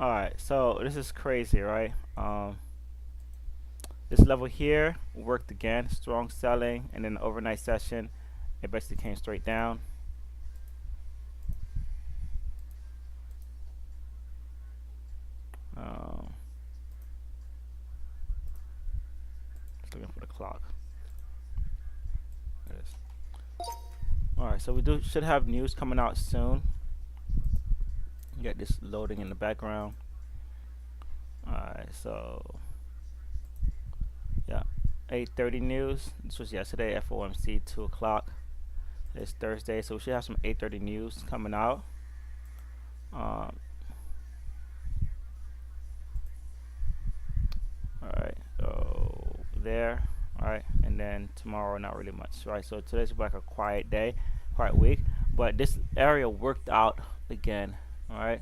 All right, so this is crazy, right? This level here worked again, strong selling, and then the overnight session, it basically came straight down. Um, just looking for the clock. There it is. All right, so we should have news coming out soon. Get this loading in the background. All right, so yeah, 8:30 news. This was yesterday, FOMC 2 o'clock. It's Thursday, so we should have some 8:30 news coming out. Um, all right, so there. All right, and then tomorrow not really much. Right, so today's like a quiet day, quiet week. But this area worked out again. All right,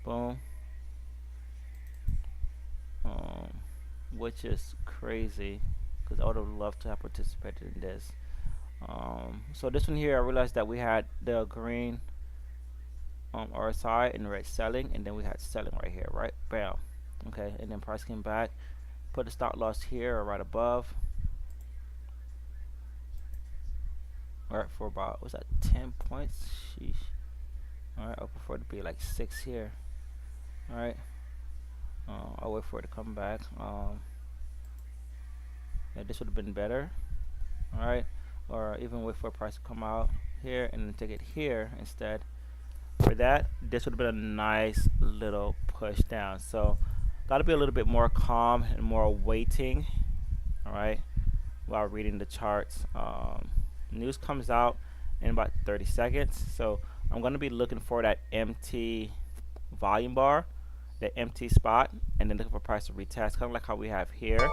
boom. Um, which is crazy because I would have loved to have participated in this. So this one here, I realized that we had the green RSI and red selling, and then we had selling right here, right? Bam. Okay, and then price came back. Put the stop loss here or right above. All right, for about what's that? 10 points. Sheesh. All right, I prefer it to be like 6 here. All right. I'll wait for it to come back. Yeah, this would have been better. All right, or even wait for a price to come out here and then take it here instead. For that, this would have been a nice little push down. So, got to be a little bit more calm and more waiting. All right, while reading the charts. News comes out in about 30 seconds. So, I'm going to be looking for that empty volume bar, the empty spot, and then looking for price to retest, kind of like how we have here.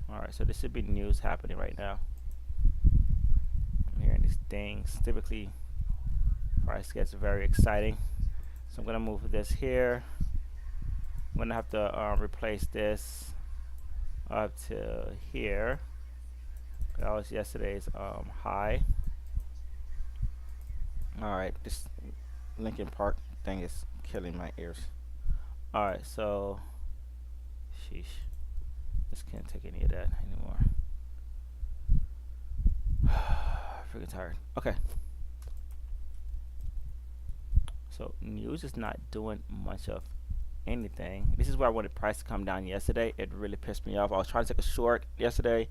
All right, so this should be news happening right now. I'm hearing these things. Typically, price gets very exciting. So I'm gonna move this here. I'm gonna have to replace this up to here. That was yesterday's high. All right, this Lincoln Park thing is killing my ears. All right, so sheesh, just can't take any of that anymore. Freaking tired. Okay. So news is not doing much of anything. This is where I wanted price to come down yesterday. It really pissed me off. I was trying to take a short yesterday.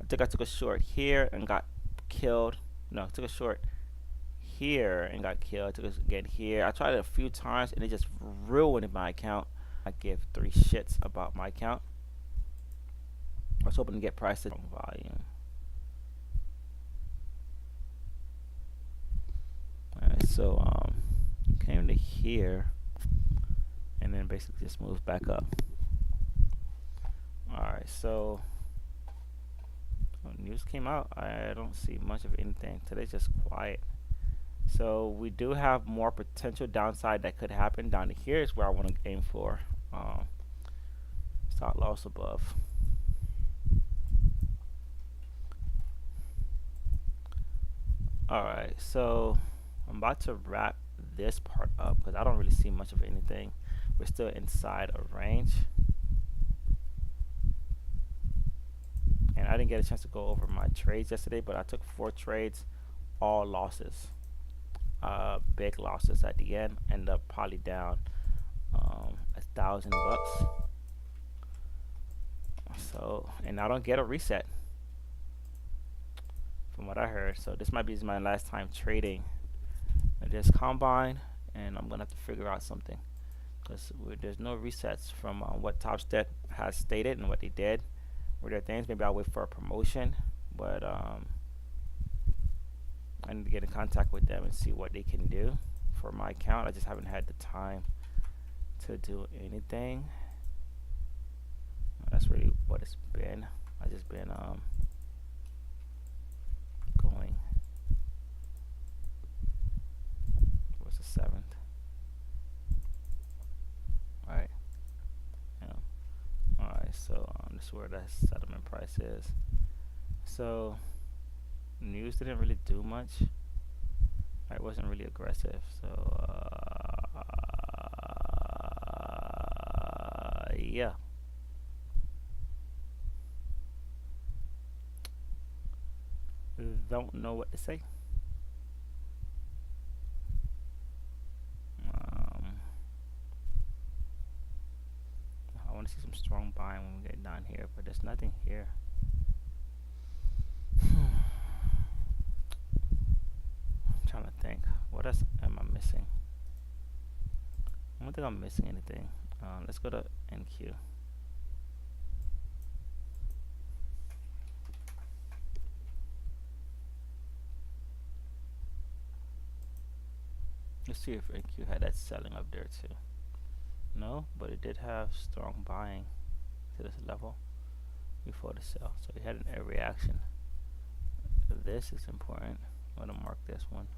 I think I took a short here and got killed. No, I took a short here and got killed. I took it again here. I tried it a few times and it just ruined my account. I give 3 shits about my account. I was hoping to get price to volume. Alright, so came to here and then basically just moves back up. Alright, so news came out. I don't see much of anything. Today's just quiet. So we do have more potential downside that could happen. Down to here is where I want to aim for. Stop loss above. Alright, so I'm about to wrap this part up because I don't really see much of anything. We're still inside a range. And I didn't get a chance to go over my trades yesterday, but I took 4 trades, all losses. Big losses at the end. End up probably down $1,000. So, and I don't get a reset from what I heard. So this might be my last time trading this combine, and I'm gonna have to figure out something because there's no resets from what Top Step has stated and what they did. Were there things? Maybe I'll wait for a promotion, but I need to get in contact with them and see what they can do for my account. I just haven't had the time to do anything. That's really what it's been. I just been going. What's the 7th? All right. Yeah. All right. So this is where the settlement price is. So news didn't really do much. It wasn't really aggressive. So Yeah. Don't know what to say. Um, I want to see some strong buying when we get down here, but there's nothing here. I'm trying to think. What else am I missing? I don't think I'm missing anything. Let's go to NQ. Let's see if NQ had that selling up there too. No, but it did have strong buying to this level before the sell. So it had a reaction. This is important. I'm going to mark this one.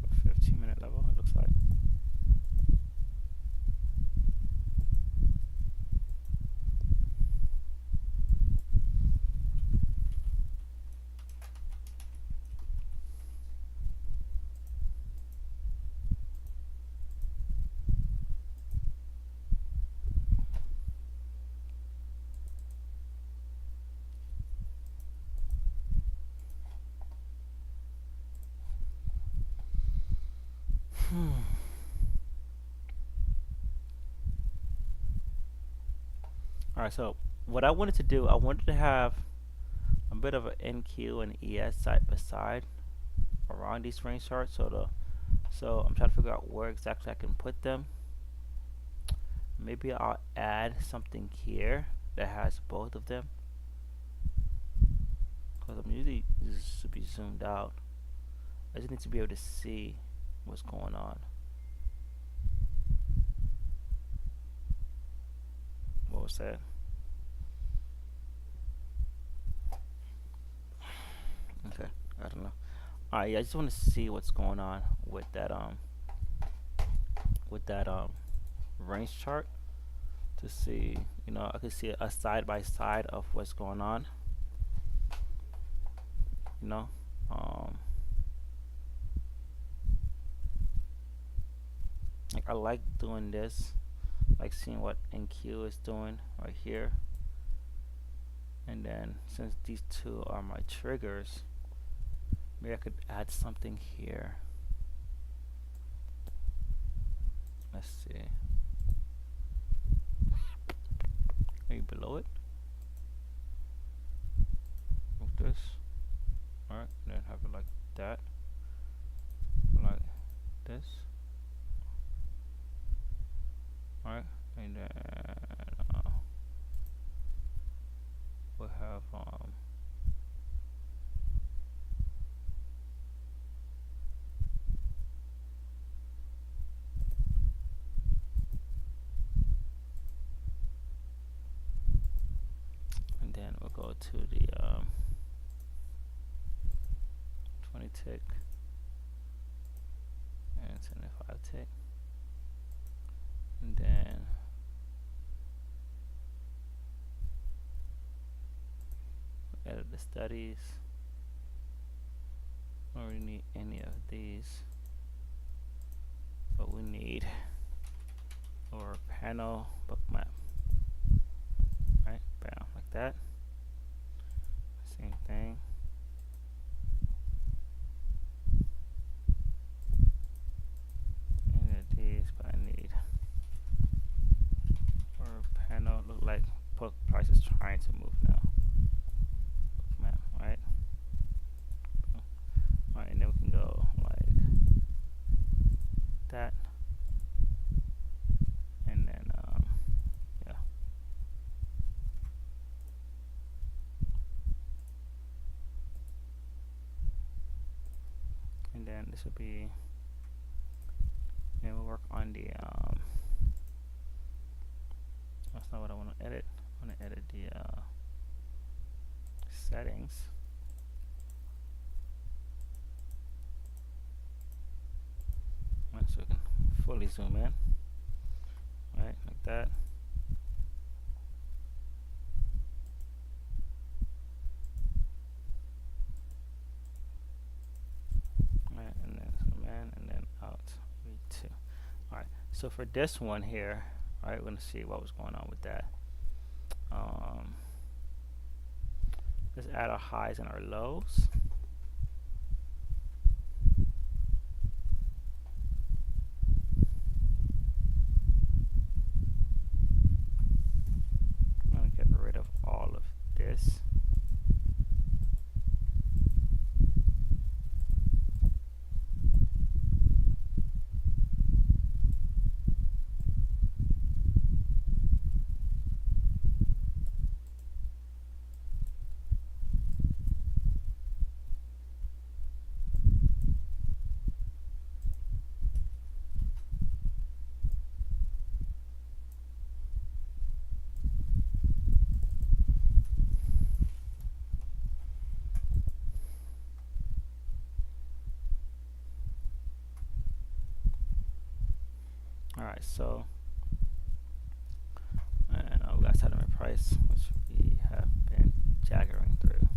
So 15-minute level, it looks like. All right, so what I wanted to do, I wanted to have a bit of an NQ and ES side by side around these range charts. So I'm trying to figure out where exactly I can put them. Maybe I'll add something here that has both of them, because I'm usually this should be zoomed out. I just need to be able to see what's going on. What was that? Okay, I don't know. All right, yeah, I just want to see what's going on with that range chart to see. I can see a side by side of what's going on. You know, like I like doing this, like seeing what NQ is doing right here. And then since these two are my triggers, maybe I could add something here. Let's see. Maybe below it. Move this. Alright, then have it like that. Like this. Alright, and then we'll have and then we'll go to the 20 tick and 75 tick, and then edit the studies. Don't really need any of these, but we need our panel bookmap. Right, bam, like that. Same thing. Any of these, but I need our panel. Look like price is trying to move now. Bookmap, right? Alright, and then we can go like that. And then yeah. And then this will be, and we'll work on the That's not what I want to edit. I want to edit the settings. Right, so we can fully zoom in. Right, like that. Right, and then zoom in and then out V2. Alright, so for this one here, alright, we're gonna see what was going on with that. Let's add our highs and our lows. I'm gonna get rid of all of this. Alright, so and we got settlement price, which we have been jaggering through.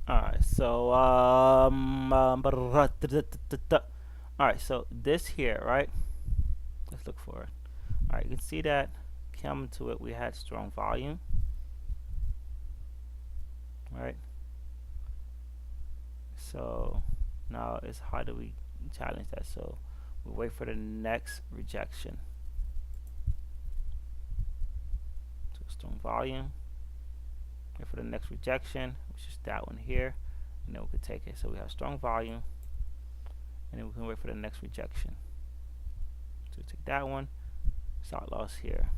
Alright, so alright, so this here, right? Let's look for it. Alright, you can see that coming to it, we had strong volume. Right? So now is how do we challenge that? So we wait for the next rejection. So strong volume. Wait for the next rejection, which is that one here, and then we could take it. So we have strong volume, and then we can wait for the next rejection. So take that one, stop loss here.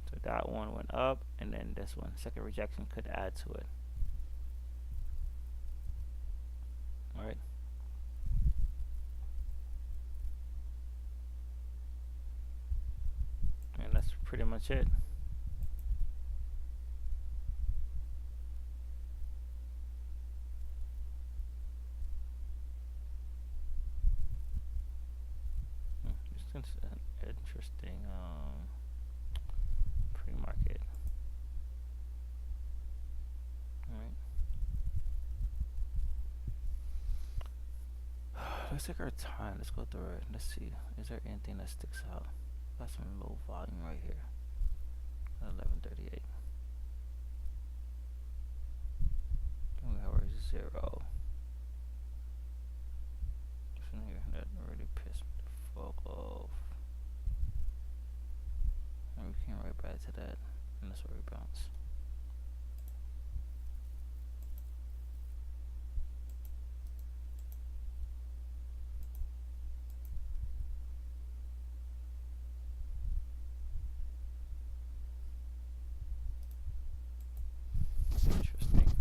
So that one went up, and then this one, second rejection, could add to it. All right. And that's pretty much it. This is an interesting pre-market. Alright. Let's take our time. Let's go through it. Let's see. Is there anything that sticks out? Got some low volume right here. 1138. And we have our 0. From here, that really pissed me the fuck off. And we came right back to that, and that's where we bounce. Interesting.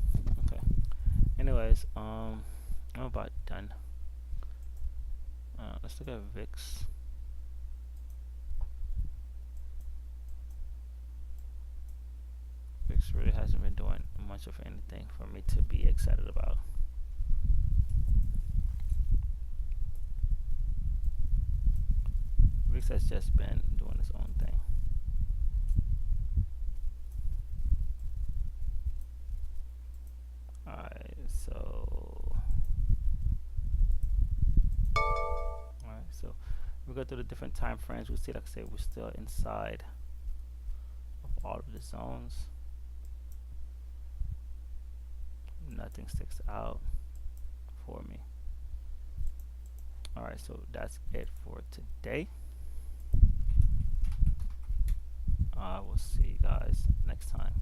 Okay. Anyways, I'm about done. Let's look at VIX. VIX really hasn't been doing much of anything for me to be excited about. VIX has just been doing its own thing. Alright, so if we go through the different time frames, we see, like I say, we're still inside of all of the zones. Nothing sticks out for me. Alright, so that's it for today. I will see you guys next time.